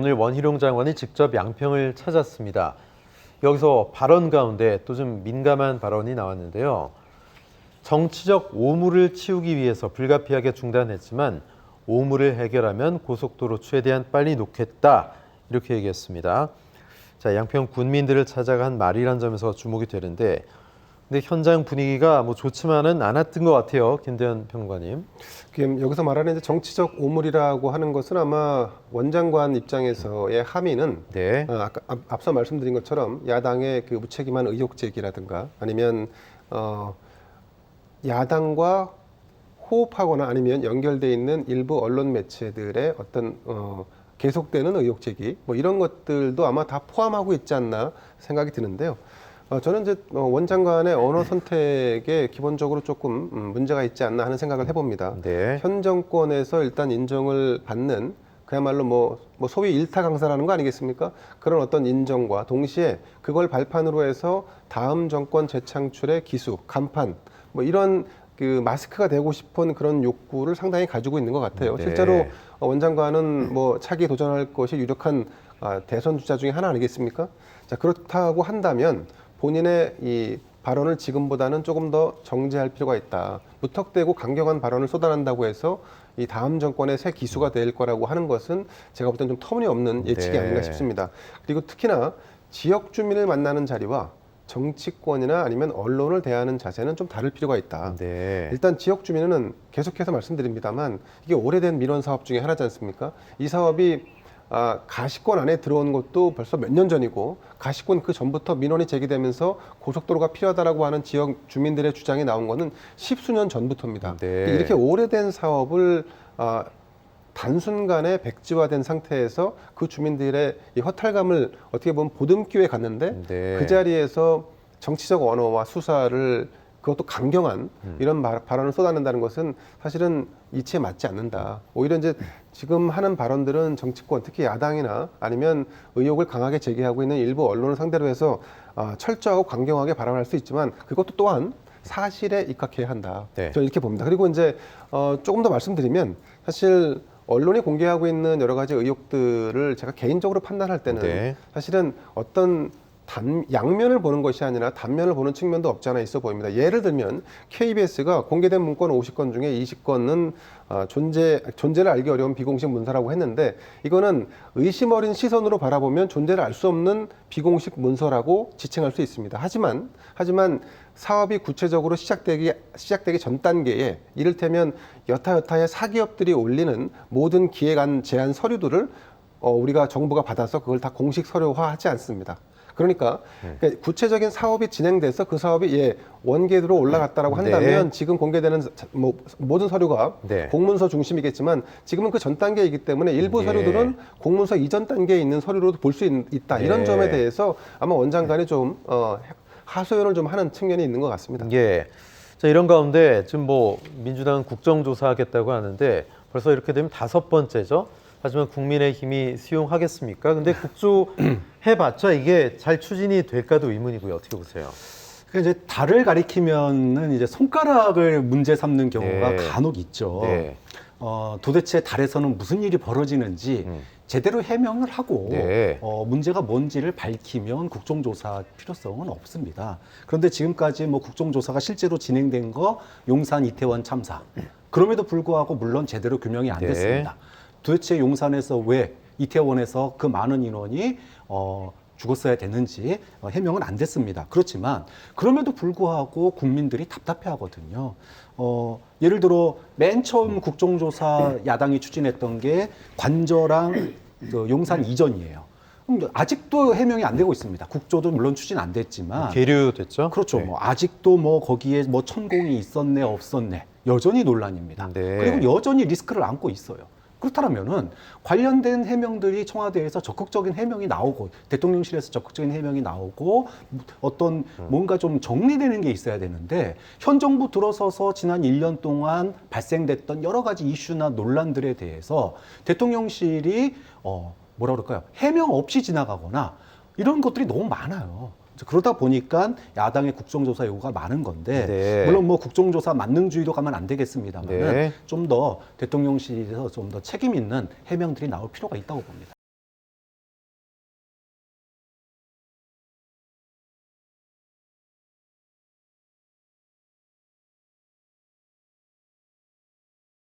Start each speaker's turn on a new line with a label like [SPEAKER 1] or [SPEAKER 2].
[SPEAKER 1] 오늘 원희룡 장관이 직접 양평을 찾았습니다. 여기서 발언 가운데 또 좀 민감한 발언이 나왔는데요. 정치적 오물을 치우기 위해서 불가피하게 중단했지만 오물을 해결하면 고속도로 최대한 빨리 놓겠다. 이렇게 얘기했습니다. 자, 양평 군민들을 찾아가 한 말이란 점에서 주목이 되는데 근데 현장 분위기가 뭐 좋지만은 않았던 것 같아요. 김대현 평론가님.
[SPEAKER 2] 여기서 말하는 이제 정치적 오물이라고 하는 것은 아마 원장관 입장에서의 함의는
[SPEAKER 1] 네.
[SPEAKER 2] 아까 앞서 말씀드린 것처럼 야당의 그 무책임한 의혹 제기라든가 아니면 야당과 호흡하거나 아니면 연결돼 있는 일부 언론 매체들의 어떤 계속되는 의혹 제기 뭐 이런 것들도 아마 다 포함하고 있지 않나 생각이 드는데요. 저는 이제 원장관의 언어 선택에 기본적으로 조금 문제가 있지 않나 하는 생각을 해봅니다.
[SPEAKER 1] 네.
[SPEAKER 2] 현 정권에서 일단 인정을 받는 그야말로 뭐 소위 일타 강사라는 거 아니겠습니까? 그런 어떤 인정과 동시에 그걸 발판으로 해서 다음 정권 재창출의 기수, 간판 뭐 이런 그 마스크가 되고 싶은 그런 욕구를 상당히 가지고 있는 것 같아요.
[SPEAKER 1] 네.
[SPEAKER 2] 실제로 원장관은 뭐 차기에 도전할 것이 유력한 대선 주자 중에 하나 아니겠습니까? 자, 그렇다고 한다면 본인의 이 발언을 지금보다는 조금 더 정제할 필요가 있다. 무턱대고 강경한 발언을 쏟아낸다고 해서 이 다음 정권의 새 기수가 될 거라고 하는 것은 제가 볼 땐 좀 터무니없는 예측이 아닌가 싶습니다. 그리고 특히나 지역 주민을 만나는 자리와 정치권이나 아니면 언론을 대하는 자세는 좀 다를 필요가 있다.
[SPEAKER 1] 네.
[SPEAKER 2] 일단 지역 주민은 계속해서 말씀드립니다만 이게 오래된 민원 사업 중에 하나지 않습니까? 이 사업이 가시권 안에 들어온 것도 벌써 몇 년 전이고 가시권 그 전부터 민원이 제기되면서 고속도로가 필요하다라고 하는 지역 주민들의 주장이 나온 거는 십수년 전부터입니다.
[SPEAKER 1] 네.
[SPEAKER 2] 이렇게 오래된 사업을 단순간에 백지화된 상태에서 그 주민들의 이 허탈감을 어떻게 보면 보듬기 위해 갔는데
[SPEAKER 1] 네.
[SPEAKER 2] 그 자리에서 정치적 언어와 수사를 그것도 강경한 이런 발언을 쏟아낸다는 것은 사실은 이치에 맞지 않는다. 오히려 이제 지금 하는 발언들은 정치권, 특히 야당이나 아니면 의혹을 강하게 제기하고 있는 일부 언론을 상대로 해서 철저하고 강경하게 발언할 수 있지만 그것도 또한 사실에 입각해야 한다.
[SPEAKER 1] 네.
[SPEAKER 2] 저는 이렇게 봅니다. 그리고 이제 조금 더 말씀드리면 사실 언론이 공개하고 있는 여러 가지 의혹들을 제가 개인적으로 판단할 때는
[SPEAKER 1] 네. 사실은
[SPEAKER 2] 어떤 양면을 보는 것이 아니라 단면을 보는 측면도 없지 않아 있어 보입니다. 예를 들면 KBS가 공개된 문건 50건 중에 20건은 존재를 알기 어려운 비공식 문서라고 했는데 이거는 의심 어린 시선으로 바라보면 존재를 알 수 없는 비공식 문서라고 지칭할 수 있습니다. 하지만 사업이 구체적으로 시작되기 전 단계에 이를테면 여타여타의 사기업들이 올리는 모든 기획안 제안 서류들을 우리가 정부가 받아서 그걸 다 공식 서류화하지 않습니다. 그러니까 구체적인 사업이 진행돼서 그 사업이 원궤도로 올라갔다라고 한다면
[SPEAKER 1] 네. 지금
[SPEAKER 2] 지금 공개되는 모든 서류가
[SPEAKER 1] 네.
[SPEAKER 2] 공문서 중심이겠지만 지금은 그 전 단계이기 때문에 일부
[SPEAKER 1] 예.
[SPEAKER 2] 서류들은 공문서 이전 단계에 있는 서류로도 볼 수 있다.
[SPEAKER 1] 네.
[SPEAKER 2] 이런 점에 대해서 아마 원장관이 좀 하소연을 좀 하는 측면이 있는 것 같습니다.
[SPEAKER 1] 예. 자, 이런 가운데 지금 뭐 민주당은 국정조사하겠다고 하는데 벌써 이렇게 되면 5번째죠. 하지만 국민의힘이 수용하겠습니까? 근데 국조해봤자 이게 잘 추진이 될까도 의문이고요. 어떻게 보세요?
[SPEAKER 3] 그러니까 이제 달을 가리키면은 이제 손가락을 문제 삼는 경우가
[SPEAKER 1] 네.
[SPEAKER 3] 간혹 있죠.
[SPEAKER 1] 네.
[SPEAKER 3] 도대체 달에서는 무슨 일이 벌어지는지 제대로 해명을 하고
[SPEAKER 1] 네.
[SPEAKER 3] 문제가 뭔지를 밝히면 국정조사 필요성은 없습니다. 그런데 지금까지 뭐 국정조사가 실제로 진행된 거 용산 이태원 참사. 그럼에도 불구하고 물론 제대로 규명이 안
[SPEAKER 1] 네.
[SPEAKER 3] 됐습니다. 도대체 용산에서 왜 이태원에서 그 많은 인원이 죽었어야 되는지 해명은 안 됐습니다. 그렇지만 그럼에도 불구하고 국민들이 답답해 하거든요. 예를 들어 맨 처음 국정조사 야당이 추진했던 게 관저랑 그 용산 이전이에요. 그럼 아직도 해명이 안 되고 있습니다. 국조도 물론 추진 안 됐지만
[SPEAKER 1] 계류됐죠?
[SPEAKER 3] 그렇죠.
[SPEAKER 1] 네.
[SPEAKER 3] 뭐 아직도 뭐 거기에 뭐 천공이 있었네 없었네 여전히 논란입니다.
[SPEAKER 1] 네.
[SPEAKER 3] 그리고 여전히 리스크를 안고 있어요. 그렇다면은 관련된 해명들이 청와대에서 적극적인 해명이 나오고 대통령실에서 적극적인 해명이 나오고 어떤 뭔가 좀 정리되는 게 있어야 되는데 현 정부 들어서서 지난 1년 동안 발생됐던 여러 가지 이슈나 논란들에 대해서 대통령실이 뭐라 그럴까요? 해명 없이 지나가거나 이런 것들이 너무 많아요. 그러다 보니까 야당의 국정조사 요구가 많은 건데
[SPEAKER 1] 네.
[SPEAKER 3] 물론 뭐 국정조사 만능주의로 가면 안 되겠습니다만
[SPEAKER 1] 네.
[SPEAKER 3] 좀 더 대통령실에서 좀 더 책임 있는 해명들이 나올 필요가 있다고 봅니다.